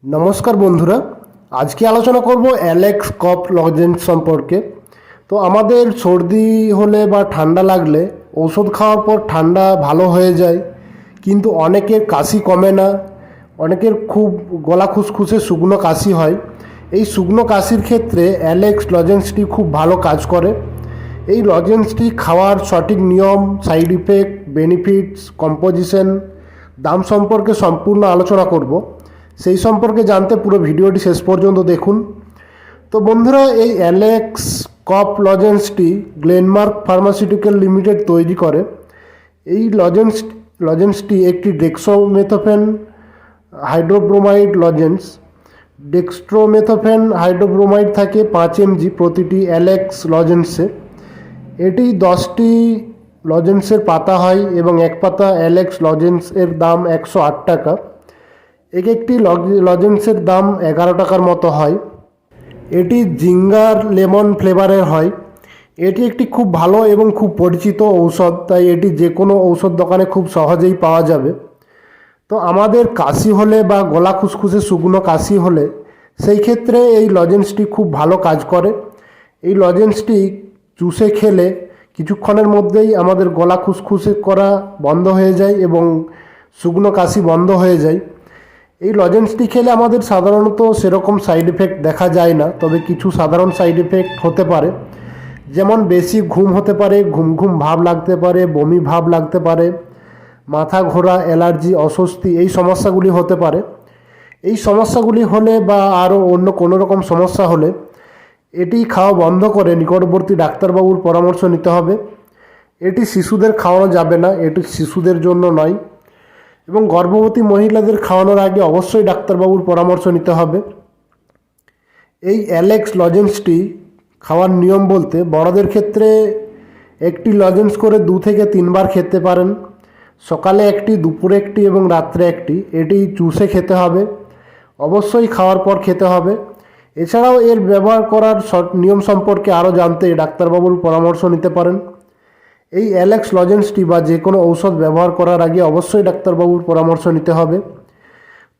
নমস্কার বন্ধুরা, আজকে আলোচনা করব অ্যালেক্স কফ লজেন্স সম্পর্কে। তো আমাদের সর্দি হলে বা ঠান্ডা লাগলে ওষুধ খাওয়ার পর ঠান্ডা ভালো হয়ে যায়, কিন্তু অনেকের কাশি কমে না, অনেকের খুব গলা খুসখুসে শুকনো কাশি হয়। এই শুকনো কাশির ক্ষেত্রে অ্যালেক্স লজেন্সটি খুব ভালো কাজ করে। এই লজেন্সটি খাওয়ার সঠিক নিয়ম, সাইড ইফেক্ট, বেনিফিটস, কম্পোজিশন, দাম সম্পর্কে সম্পূর্ণ আলোচনা করব। সেই সম্পর্কে জানতে পুরো ভিডিওটি শেষ পর্যন্ত দেখুন। তো বন্ধুরা, এই অ্যালেক্স কফ লজেন্সটি গ্লেনমার্ক ফার্মাসিউটিক্যাল লিমিটেড তৈরি করে। এই লজেন্সটি একটি ডেক্সট্রোমেথোফেন হাইড্রোব্রোমাইড লজেন্স। ডেক্সট্রোমেথোফেন হাইড্রোব্রোমাইড থাকে 5 mg প্রতিটি অ্যালেক্স লজেন্সে। এটি 10টি লজেন্সের পাতা হয় এবং এক পাতা অ্যালেক্স লজেন্সের দাম 108 টাকা। একটি লজেন্সের দাম 11 টাকার মতো হয়। এটি জিঞ্জার লেমন ফ্লেভারের হয়। এটি একটি খুব ভালো এবং খুব পরিচিত ঔষধ, তাই এটি যে কোনো ঔষধ দোকানে খুব সহজেই পাওয়া যাবে। তো আমাদের কাশি হলে বা গলা খুসখুসে শুকনো কাশি হলে সেই ক্ষেত্রে এই লজেন্সটি খুব ভালো কাজ করে। এই লজেন্সটি চুষে খেলে কিছুক্ষণের মধ্যেই আমাদের গলা খুসখুসে করা বন্ধ হয়ে যায় এবং শুকনো কাশি বন্ধ হয়ে যায়। এই লজেন্সটি খেলে আমাদের সাধারণত সেরকম সাইড এফেক্ট দেখা যায় না, তবে কিছু সাধারণ সাইড এফেক্ট হতে পারে, যেমন বেশি ঘুম হতে পারে, ঘুম ঘুম ভাব লাগতে পারে, বমি ভাব লাগতে পারে, মাথা ঘোরা, অ্যালার্জি, অস্বস্তি, এই সমস্যাগুলি হতে পারে। এই সমস্যাগুলি হলে বা আরও অন্য কোনো রকম সমস্যা হলে এটি খাওয়া বন্ধ করে নিকটবর্তী ডাক্তারবাবুর পরামর্শ নিতে হবে। এটি শিশুদের খাওয়ানো যাবে না, এটি শিশুদের জন্য নয়, এবং গর্ভবতী মহিলাদের খাওয়ানোর আগে অবশ্যই ডাক্তারবাবুর পরামর্শ নিতে হবে। এই অ্যালেক্স লজেন্সটি খাওয়ার নিয়ম বলতে, বড়দের ক্ষেত্রে একটি লজেন্স করে 2 থেকে 3 বার খেতে পারেন। সকালে একটি, দুপুরে একটি এবং রাত্রে একটি। এটি চুষে খেতে হবে, অবশ্যই খাওয়ার পর খেতে হবে। এছাড়াও এর ব্যবহার করার নিয়ম সম্পর্কে আরও জানতে ডাক্তারবাবুর পরামর্শ নিতে পারেন। এই অ্যালেক্স লজেন্সটি বা যে কোনো ঔষধ ব্যবহার করার আগে অবশ্যই ডাক্তারবাবুর পরামর্শ নিতে হবে।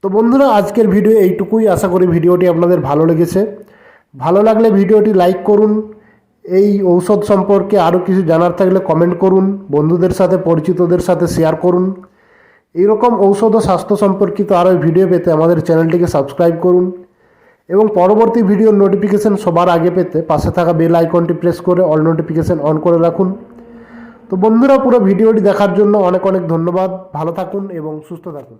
তো বন্ধুরা, আজকের ভিডিও এইটুকুই। আশা করি ভিডিওটি আপনাদের ভালো লেগেছে। ভালো লাগলে ভিডিওটি লাইক করুন। এই ঔষধ সম্পর্কে আরও কিছু জানার থাকলে কমেন্ট করুন, বন্ধুদের সাথে, পরিচিতদের সাথে শেয়ার করুন। এইরকম ঔষধ ও স্বাস্থ্য সম্পর্কিত আরও ভিডিও পেতে আমাদের চ্যানেলটিকে সাবস্ক্রাইব করুন এবং পরবর্তী ভিডিওর নোটিফিকেশান সবার আগে পেতে পাশে থাকা বেল আইকনটি প্রেস করে অল নোটিফিকেশান অন করে রাখুন। তো বন্ধুরা, পুরো ভিডিওটি দেখার জন্য অনেক অনেক ধন্যবাদ। ভালো থাকুন এবং সুস্থ থাকুন।